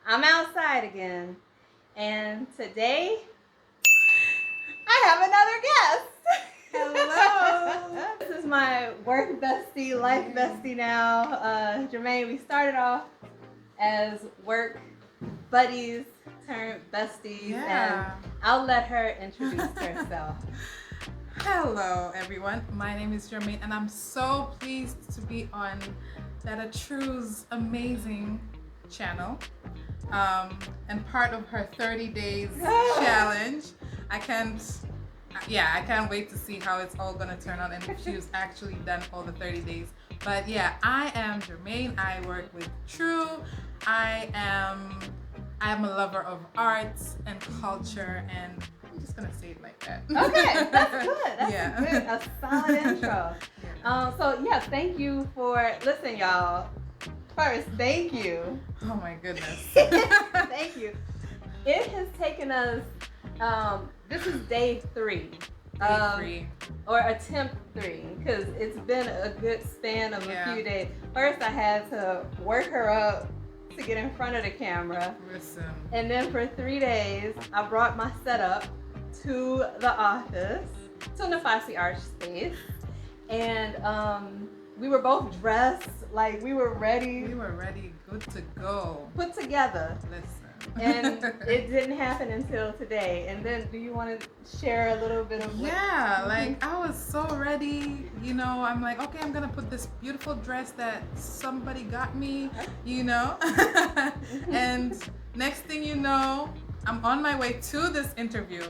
I'm outside again, and today I have another guest. Hello. This is my work bestie, life bestie now. Jermaine, we started off as work buddies turned besties, and I'll let her introduce herself. Hello, everyone. My name is Jermaine, and I'm so pleased to be on That A True's amazing channel, and part of her 30 days challenge. I can't wait to see how it's all gonna turn out and if she's actually done all the 30 days. But yeah, I am Jermaine. I work with True. I am a lover of arts and culture, and I'm just gonna say it like that. Okay, that's good. That's good. A solid intro. Thank you for listen, y'all. First, thank you. Oh my goodness. Thank you. It has taken us. This is day 3. Or attempt 3, because it's been a good span of a few days. First, I had to work her up to get in front of the camera. Listen. And then for 3 days, I brought my setup to the office, to Nafasi Arch Space, and we were both dressed, like we were ready. We were ready, good to go. Put together. Listen. And it didn't happen until today. And then, do you want to share a little bit of what? Like I was so ready, I'm like, okay, I'm gonna put this beautiful dress that somebody got me, and next thing you know, I'm on my way to this interview.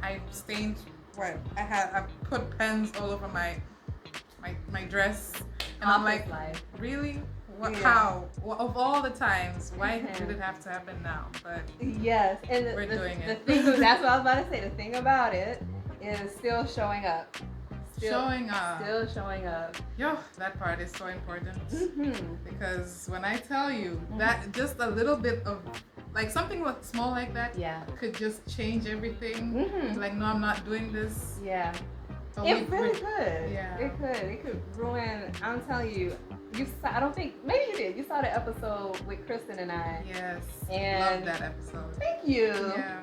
I stained I put pens all over my dress, and I'm like, really? What, how? Of all the times, why did it have to happen now? But yes, and we're doing it. That's what I was about to say. The thing about it is still showing up. Still showing up. Yo, that part is so important. Because when I tell you that just a little bit of, like something small like that could just change everything. Like, no, I'm not doing this. Yeah. But it really could. Yeah. It could ruin. I'm telling you. I don't think, maybe you did. You saw the episode with Kristen and I. Yes. And love that episode. Thank you. Yeah.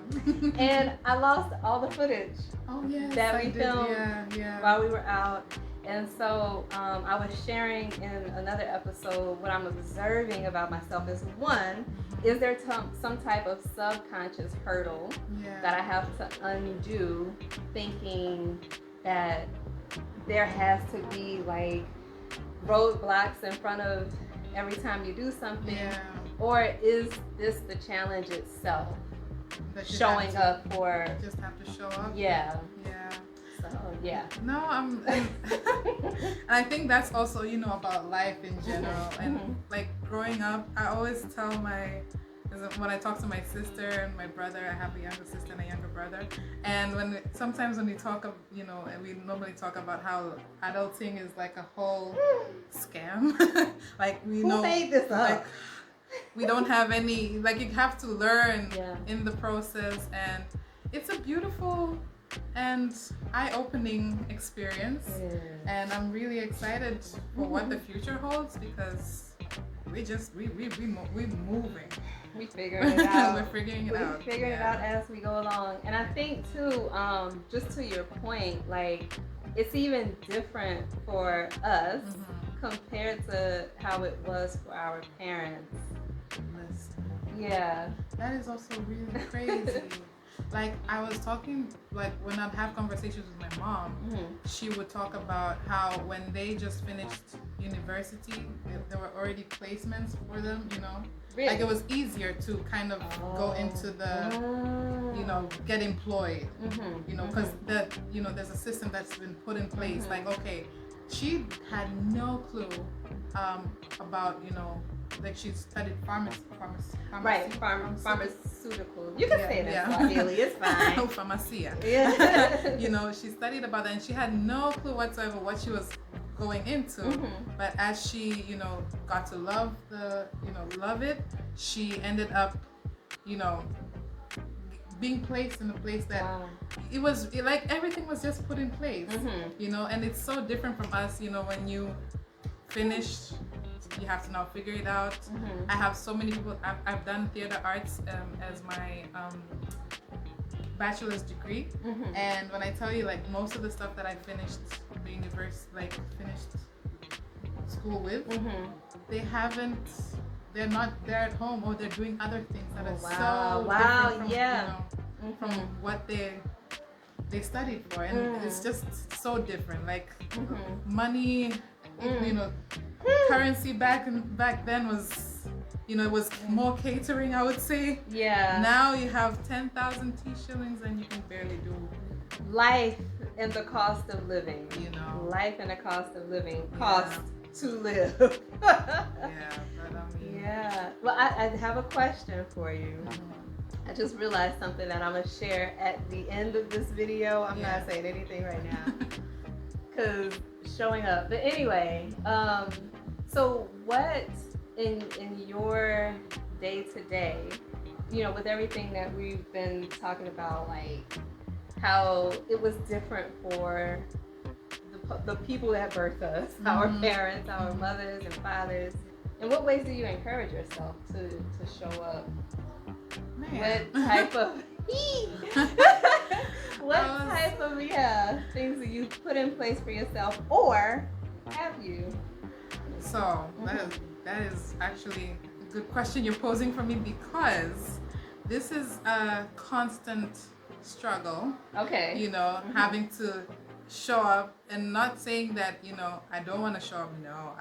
And I lost all the footage. Oh yes. That we filmed while we were out. And so I was sharing in another episode what I'm observing about myself is one, is there some type of subconscious hurdle that I have to undo, thinking that there has to be like roadblocks in front of every time you do something, or is this the challenge itself? Showing up for just have to show up. No, and I think that's also about life in general, and like growing up, I always tell when I talk to my sister and my brother, I have a younger sister and a younger brother, and sometimes when we talk of, and we normally talk about how adulting is like a whole scam. Like Who made this up? Like, we don't have any, like, you have to learn in the process, and it's a beautiful and eye-opening experience, and I'm really excited for what the future holds, because we moving. We figuring it out. We're figuring it out. We're figuring it out as we go along. And I think too, just to your point, like it's even different for us compared to how it was for our parents. Yeah. That is also really crazy. Like I was talking, like when I'd have conversations with my mom, she would talk about how when they just finished university, there were already placements for them, Really? Like it was easier to kind of go into the, get employed, because there's a system that's been put in place. Like, okay, she had no clue about, like she studied pharmaceutical. You can say that Swahili, it's fine. Pharmacia. Yeah. She studied about that, and she had no clue whatsoever what she was going into. But as she, got to love it, she ended up, being placed in a place that it was like everything was just put in place, and it's so different from us, when you finish you have to now figure it out. Mm-hmm. I have so many people. I've done theater arts as my bachelor's degree, Mm-hmm. and when I tell you, like, most of the stuff that I finished the universe, like finished school with, Mm-hmm. they're not there at home, or they're doing other things that are so wow, different from, yeah. from what they studied for, and it's just so different. Like money, currency back then was, it was more catering, I would say. Yeah. Now you have 10,000 shillings and you can barely do life and the cost of living. Life and the cost of living. Cost to live. Yeah, but I mean. Yeah. Well, I have a question for you. I just realized something that I'm going to share at the end of this video. I'm not saying anything right now because showing up. But anyway, so what in your day-to-day, with everything that we've been talking about, like how it was different for the people that birthed us, our parents, our mothers and fathers. In what ways do you encourage yourself to show up? Man. What type of things do you put in place for yourself, or have you? So that is actually a good question you're posing for me, because this is a constant struggle. Okay. Having to show up, and not saying that I don't want to show up. No,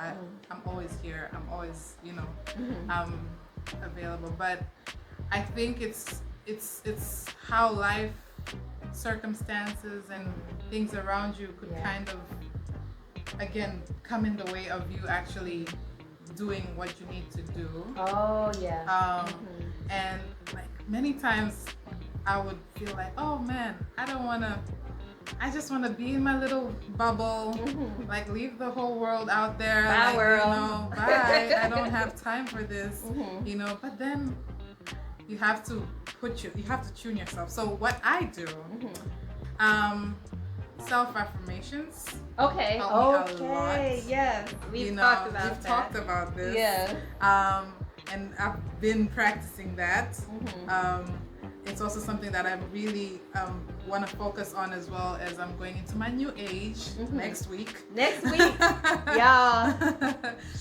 I'm always here. I'm always available. But I think it's how life circumstances and things around you could kind of, again, come in the way of you actually doing what you need to do. Oh yeah. And like many times I would feel like, oh man, I just want to be in my little bubble, like leave the whole world out there. Bye, world. Bye. I don't have time for this, but then you have to tune yourself. So what I do, self-affirmations. Okay. Help me a lot. Yes. We've talked about this. Yeah. And I've been practicing that. It's also something that I really want to focus on, as well as I'm going into my new age next week. Y'all.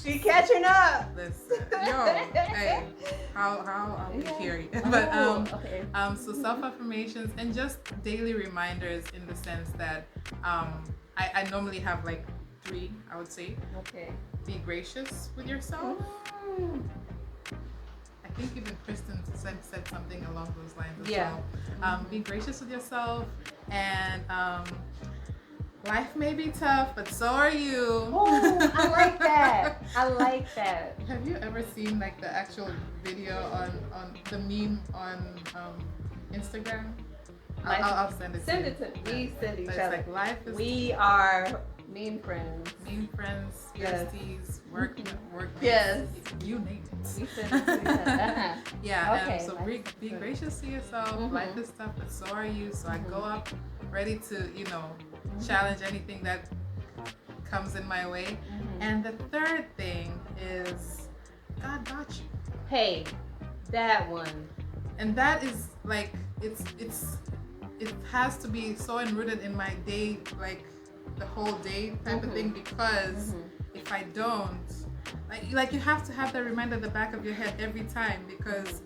She catching up. Listen, hey, how are we here? But so self-affirmations and just daily reminders, in the sense that I normally have like 3, I would say. Okay. Be gracious with yourself. I think even Kristen said something along those lines as well. Be gracious with yourself, and life may be tough, but so are you. Oh, I like that. Have you ever seen like the actual video on the meme on Instagram? I'll send it to you. Send it to me. We send each other. Like, life is. We are meme friends. Besties, workmates. Yes. You name it. We send it to each other. Yeah. Okay. So be gracious to yourself. Life is tough, but so are you. So I go up ready to, challenge anything that comes in my way. And the third thing is, God got you. Hey, that one. And that is like, it has to be so enrooted in my day, like the whole day type of thing, because if I don't, like you have to have that reminder at the back of your head every time, because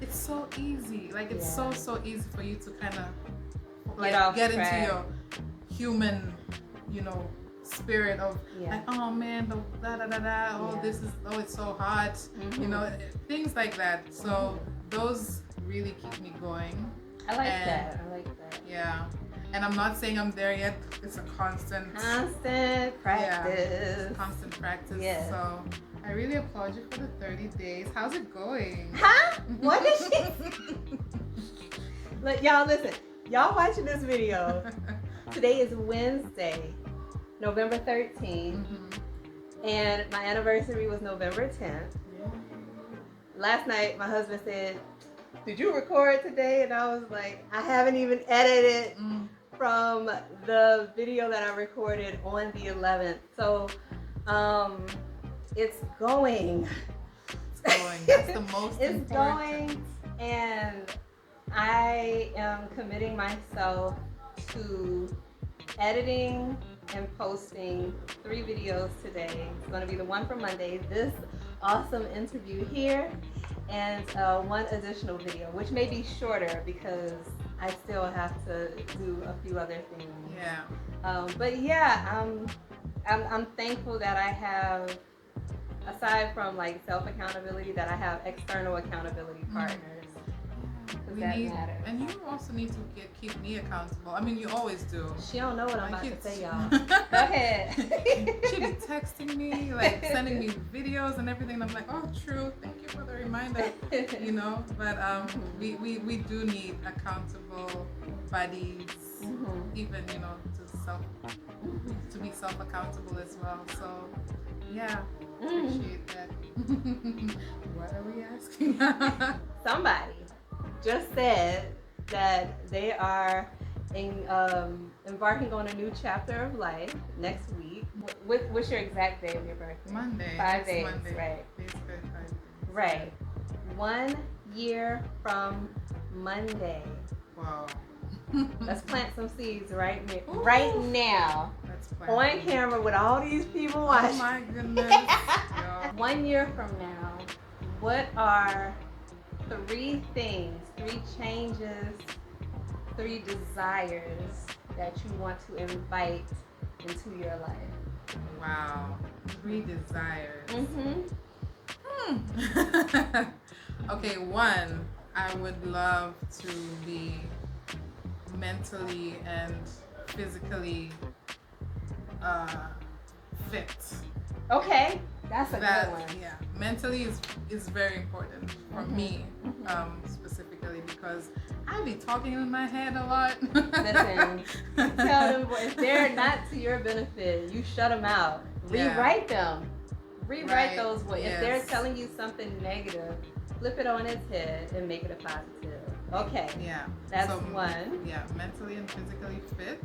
it's so easy. Like it's so easy for you to kind of like get into your human, spirit of like, oh man, it's so hot, things like that. So those really keep me going. I like that. Yeah. And I'm not saying I'm there yet. It's a constant practice. Yeah, constant practice. Yes. So I really applaud you for the 30 days. How's it going? Huh? What did she Look, y'all, listen. Y'all watching this video. Today is Wednesday, November 13th. And my anniversary was November 10th. Last night, my husband said, did you record today? And I was like, I haven't even edited from the video that I recorded on the 11th. So it's going. It's going. That's the most it's important. going, and I am committing myself to editing and posting 3 videos today. It's going to be the one for Monday, this awesome interview here, and one additional video, which may be shorter because I still have to do a few other things. Yeah. But yeah, I'm thankful that I have, aside from like self accountability, that I have external accountability partners. We need, and you also need to keep me accountable. I mean, you always do. She don't know what I'm about to say, y'all. Go ahead. She be texting me, like sending me videos and everything. And I'm like, oh, true. Thank you for the reminder. You know, but we do need accountable buddies, even to be self accountable as well. So yeah, appreciate that. What are we asking? Somebody just said that they are embarking on a new chapter of life next week. What's your exact day of your birthday? Monday. 5 days, Monday. right? Basically 5 days. Right. 1 year from Monday. Wow. Let's plant some seeds right now. Let's plant on camera with all these people watching. Oh my goodness. 1 year from now, what are 3 things, 3 changes, 3 desires that you want to invite into your life? Wow. 3 desires. Okay, 1, I would love to be mentally and physically fit. Okay, that's a good one. Yeah, mentally is very important for me, specifically, because I be talking in my head a lot. Listen, tell them if they're not to your benefit, you shut them out. Rewrite them. Rewrite those words. If they're telling you something negative, flip it on its head and make it a positive. Okay. Yeah. That's 1. Yeah, mentally and physically fit.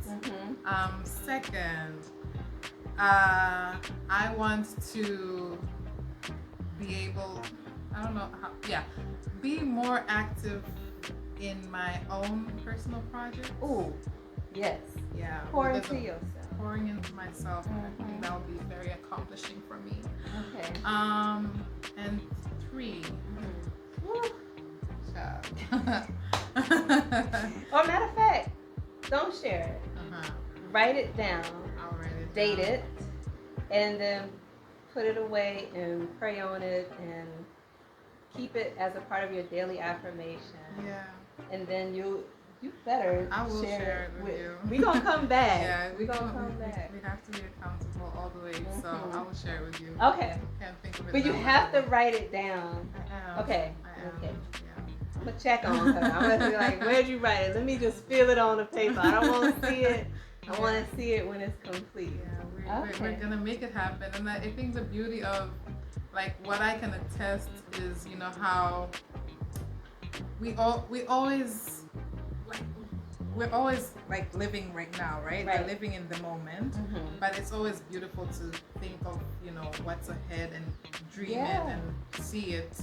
Second, I want to be able, be more active in my own personal projects. Ooh, yes. Yeah. Pour into yourself. Pouring into myself. I think that would be very accomplishing for me. Okay. And 3. Or matter of fact, don't share it. Write it down. I'll write it date down. it, and then put it away and pray on it and keep it as a part of your daily affirmation. Yeah. And then you better I will share it with you. We're going to come back. Yeah, we're going to come back. We have to be accountable all the way, so I will share it with you. Okay. Can't think of it. But you have to write it down. I am. Okay. I am. Okay. Yeah. I'm going to check on her. I'm going to be like, where'd you write it? Let me just feel it on the paper. I don't want to see it. I want to see it when it's complete. Yeah, we're going to make it happen. And I think the beauty of, like, what I can attest is, how we're always living right now, right? We're living in the moment, but it's always beautiful to think of, what's ahead and dream it and see it.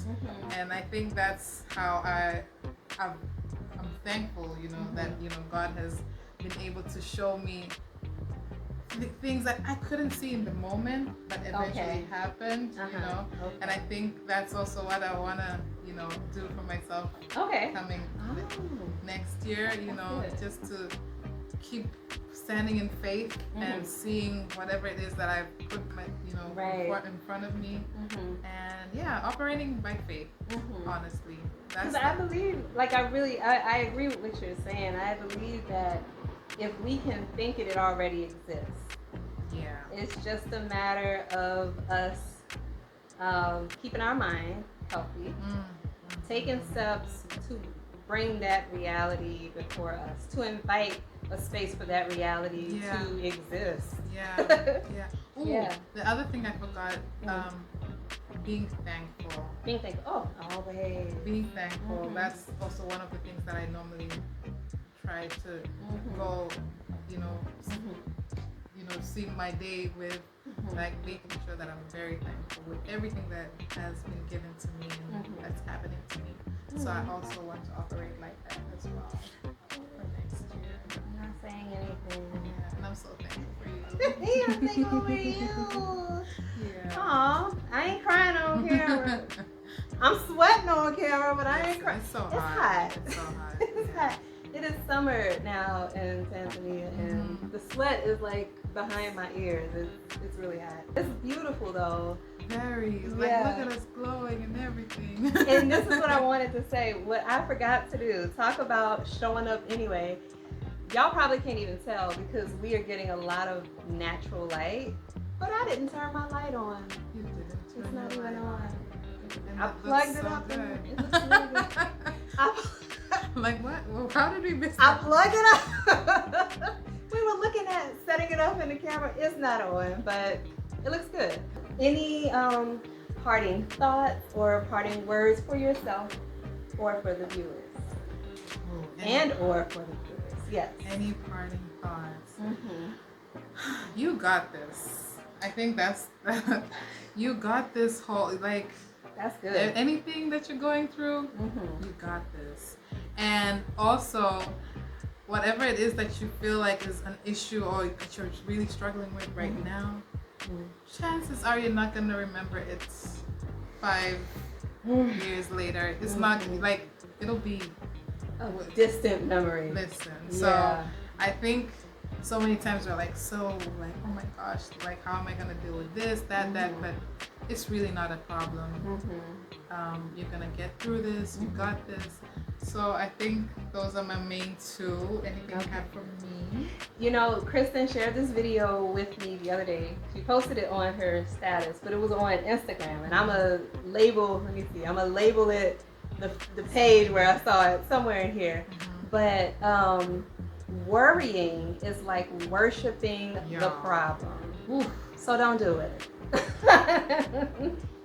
And I think that's how I'm thankful, that, God has been able to show me things that I couldn't see in the moment, but eventually happened, and I think that's also what I want to, do for myself coming next year, just to keep standing in faith and seeing whatever it is that I've put in front of me, and operating by faith, honestly. Because I believe, I agree with what you're saying. I believe that if we can think it already exists. Yeah. It's just a matter of us keeping our mind healthy, taking steps to bring that reality before us, to invite a space for that reality to exist. Yeah. Ooh, the other thing I forgot, being thankful. Being thankful. Oh, always. Being thankful. That's also one of the things that I normally try to go, see my day with like making sure that I'm very thankful with everything that has been given to me and that's happening to me. So I also want to operate like that as well for next year. I'm not saying anything. Yeah, and I'm so thankful for you. I'm thankful for you. Yeah. Aw, I ain't crying on camera. I'm sweating on camera, but I ain't crying. It's so It's hot. hot. It's so hot. It's hot. It is summer now in Tanzania, and the sweat is like behind my ears. It's really hot. It's beautiful though. Very. Like, Yeah. look at us glowing and everything. And this is what I wanted to say. What I forgot to do, talk about showing up anyway. Y'all probably can't even tell because we are getting a lot of natural light, but I didn't turn my light on. You didn't. It's not even on. And I it plugged looks it so up good. and it looks really good. Like what? Well, how did we miss I that? plugged it up. We were looking at setting it up in the camera. It's not on, but it looks good. Any parting thoughts or parting words for yourself or for the viewers? And or for the viewers, yes. Any parting thoughts? Mm-hmm. You got this. I think that's you got this whole like. That's good. Anything that you're going through, you got this. And also, whatever it is that you feel like is an issue or that you're really struggling with right now, chances are you're not going to remember it 5 years later. It's not like, it'll be a distant memory. Listen. So I think so many times we're like, oh my gosh, like how am I going to deal with this, that, but it's really not a problem. You're gonna get through this. You got this. So I think those are my main two. Anything you have for me? You know, Kristen shared this video with me the other day. She posted it on her status, but it was on Instagram. And I'm gonna label it the page where I saw it somewhere in here. But worrying is like worshiping the problem. So don't do it.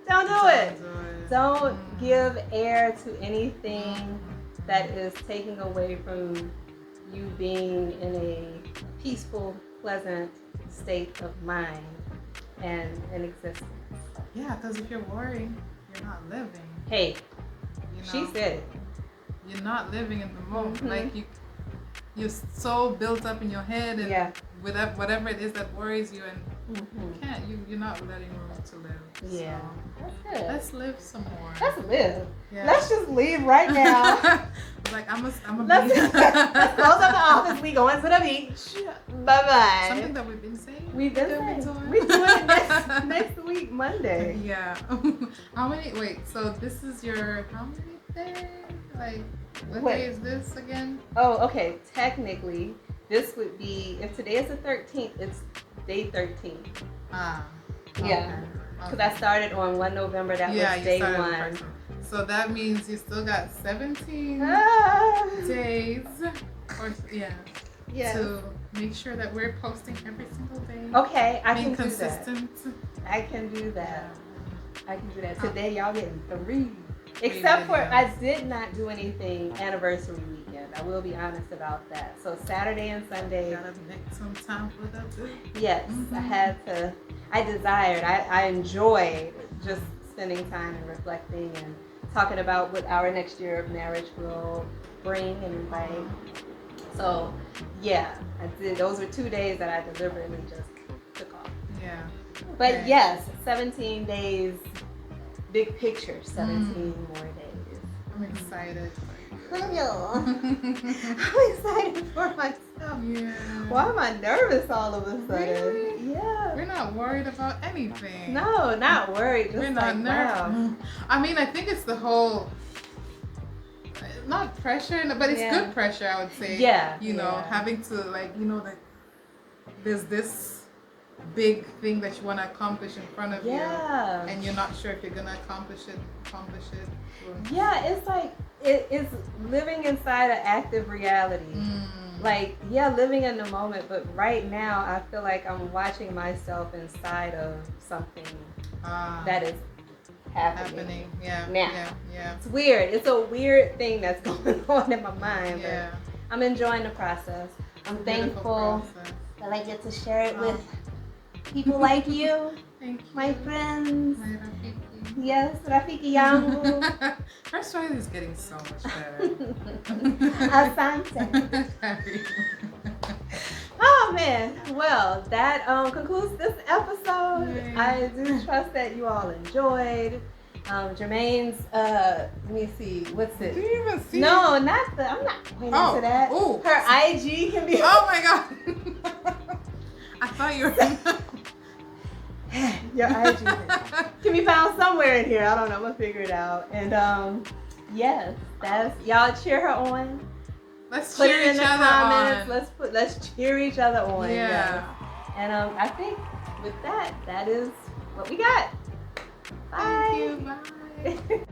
Don't do it. Don't give air to anything that is taking away from you being in a peaceful, pleasant state of mind and existence. Yeah, because if you're worrying, you're not living. Hey, you know, she said it. You're not living in the moment. Like you're so built up in your head and whatever it is that worries you, and you're not letting room to live. Yeah, so that's good. Let's live some more. Let's live. Yeah. Let's just leave right now. Like I'm a let's close up the office. We going to the beach. Bye bye. Something that we've been saying. We're doing it next week, Monday. Yeah. How many? Wait. So this is your how many day? Like what day is this again? Oh, okay. Technically, this would be if today is the 13th. It's day 13. Okay. Yeah. Because I started on 1 November. That was day 1. So that means you still got 17 days. Or to make sure that we're posting every single day. Okay, I Being can consistent. do that. I can do that. I can do that. Today y'all getting 3. Except for I did not do anything anniversary weekend. I will be honest about that. So Saturday and Sunday. Gotta make some time for that too. Yes, I had to. I enjoyed just spending time and reflecting and talking about what our next year of marriage will bring and invite. So yeah, I did. Those were 2 days that I deliberately just took off. Yeah. But yes, 17 days. Big picture, 17 more days. I'm excited. I'm excited for myself. Yeah. Why am I nervous all of a sudden? Really? Yeah. We're not worried about anything. No, not worried. Just we're not nervous. Wow. I mean, I think it's the whole, not pressure, but it's good pressure, I would say. Yeah. You know, having to like, there's this big thing that you want to accomplish in front of you, and you're not sure if you're gonna accomplish it. Yeah, it's like it's living inside an active reality. Like living in the moment, but right now I feel like I'm watching myself inside of something that is happening. Yeah. It's weird. It's a weird thing that's going on in my mind, but I'm enjoying the process. I'm thankful that I get to share it with people like you, Thank you. my friends. My Rafiki. Yes, Rafiki yangu. Her story is getting so much better. Asante. Oh man, well that concludes this episode. Yay. I do trust that you all enjoyed. Jermaine's let me see, what's it? Do you even see? No, not the. I'm not pointing to that. Ooh. Her IG can be. Oh my god! I thought you were. Your IG can be found somewhere in here. I don't know. I'm gonna figure it out. And yes, that's y'all cheer her on. Let's Put cheer it in each the other comments. on. Let's cheer each other on. Yeah. Yes. And I think with that is what we got. Bye. Thank you. Bye.